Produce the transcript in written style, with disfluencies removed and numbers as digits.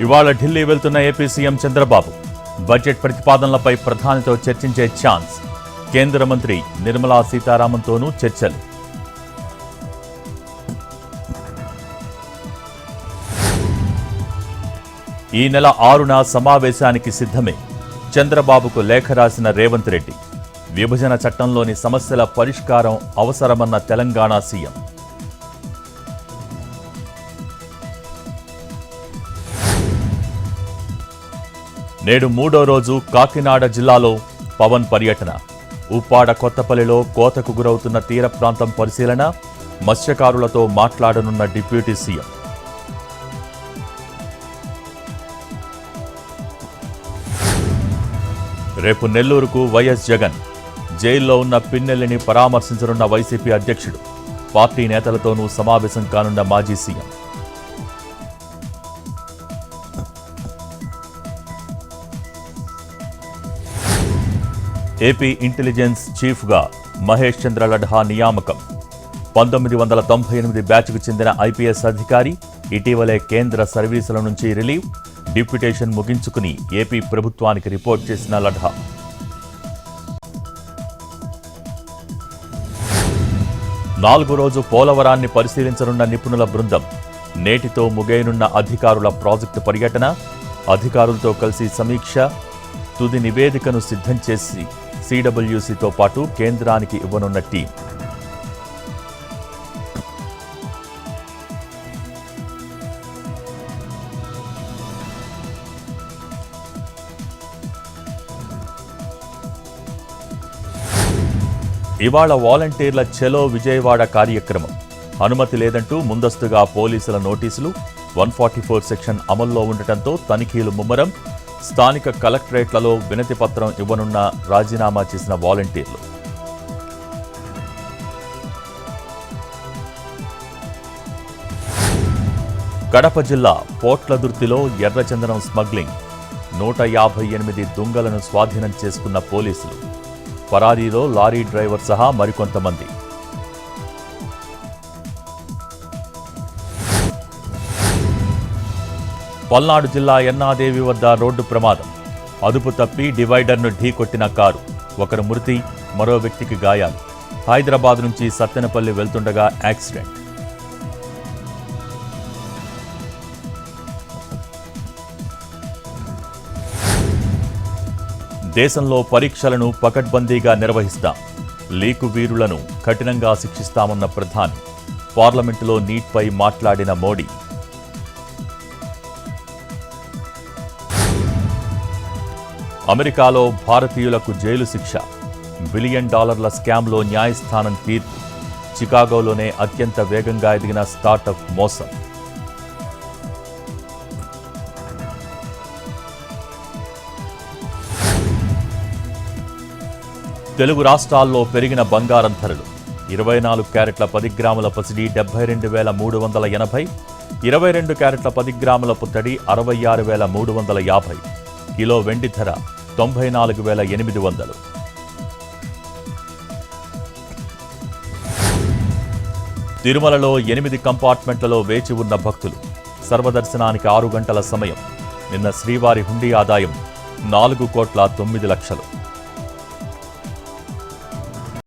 ఇవాళ ఢిల్లీ వెళ్తున్న AP CM Chandrababu budget ప్రతిపాదనలపై ప్రధానితో చర్చించే ఛాన్స్. కేంద్ర మంత్రి నిర్మలా సీతారామన్తోనూ చర్చలు. ఈ నెల 6న సమావేశానికి సిద్ధమే. చంద్రబాబుకు లేఖ రాసిన రేవంత్ రెడ్డి. విభజన చట్టంలోని సమస్యల పరిష్కారం అవసరమన్న తెలంగాణ సీఎం. నేడు 3వ రోజు కాకినాడ జిల్లాలో పవన్ పర్యటన. ఉప్పాడ కొత్తపల్లిలో కోతకు గురవుతున్న తీర ప్రాంతం పరిశీలన. మత్స్యకారులతో మాట్లాడనున్న డిప్యూటీ సీఎం. రేపు నెల్లూరుకు వైఎస్ జగన్. జైల్లో ఉన్న పిన్నెల్లిని పరామర్శించనున్న వైసీపీ అధ్యక్షుడు. పార్టీ నేతలతోనూ సమావేశం కానున్న మాజీ సీఎం. ఏపీ ఇంటెలిజెన్స్ చీఫ్గా మహేష్ చంద్ర లడ్హా నియామకం. 1998 బ్యాచ్కు చెందిన ఐపీఎస్ అధికారి. ఇటీవలే కేంద్ర సర్వీసుల నుంచి రిలీవ్. డిప్యుటేషన్ ముగించుకుని ఏపీ ప్రభుత్వానికి రిపోర్ట్ చేసిన లడ్హా. నాలుగో రోజు పోలవరాన్ని పరిశీలించనున్న నిపుణుల బృందం. నేటితో ముగియనున్న అధికారుల ప్రాజెక్టు పర్యటన. అధికారులతో కలిసి సమీక్ష. తుది నివేదికను సిద్ధం చేసి సిడబ్ల్యూసీతో పాటు కేంద్రానికి ఇవ్వనున్న టీం. ఇవాళ వాలంటీర్ల చెలో విజయవాడ కార్యక్రమం. అనుమతి లేదంటూ ముందస్తుగా పోలీసుల నోటీసులు. 144 సెక్షన్ అమల్లో ఉండటంతో తనిఖీలు ముమ్మరం. స్థానిక కలెక్టరేట్లలో వినతి పత్రం ఇవ్వనున్న రాజీనామా చేసిన వాలంటీర్లు. కడప జిల్లా పోట్లదుర్తిలో ఎర్రచందనం స్మగ్లింగ్. 158 దుంగలను స్వాధీనం చేసుకున్న పోలీసులు. పరారీలో లారీ డ్రైవర్ సహా మరికొంతమంది. పల్నాడు జిల్లా ఎన్నాదేవి వద్ద రోడ్డు ప్రమాదం. అదుపు తప్పి డివైడర్ను ఢీకొట్టిన కారు. ఒకరు మృతి, మరో వ్యక్తికి గాయాలు. హైదరాబాద్ నుంచి సత్తెనపల్లి వెళ్తుండగా యాక్సిడెంట్. దేశంలో పరీక్షలను పకడ్బందీగా నిర్వహిస్తాం. లీకు వీరులను కఠినంగా శిక్షిస్తామన్న ప్రధాని. పార్లమెంటులో నీట్పై మాట్లాడిన మోడీ. అమెరికాలో భారతీయులకు జైలు శిక్ష. $1 బిలియన్ స్కామ్లో న్యాయస్థానం తీర్పు. చికాగోలోనే అత్యంత వేగంగా ఎదిగిన స్టార్టప్ మోసం. తెలుగు రాష్ట్రాల్లో పెరిగిన బంగారం ధరలు. 24 క్యారెట్ల 10 గ్రాముల పసిడి 72,380. 22 క్యారెట్ల 10 గ్రాముల పుత్తడి 66,350. కిలో వెండి ధర 94,800. తిరుమలలో 8 కంపార్ట్మెంట్లలో వేచి ఉన్న భక్తులు. సర్వదర్శనానికి 6 గంటల సమయం. నిన్న శ్రీవారి హుండీ ఆదాయం 4,9 కోట్ల.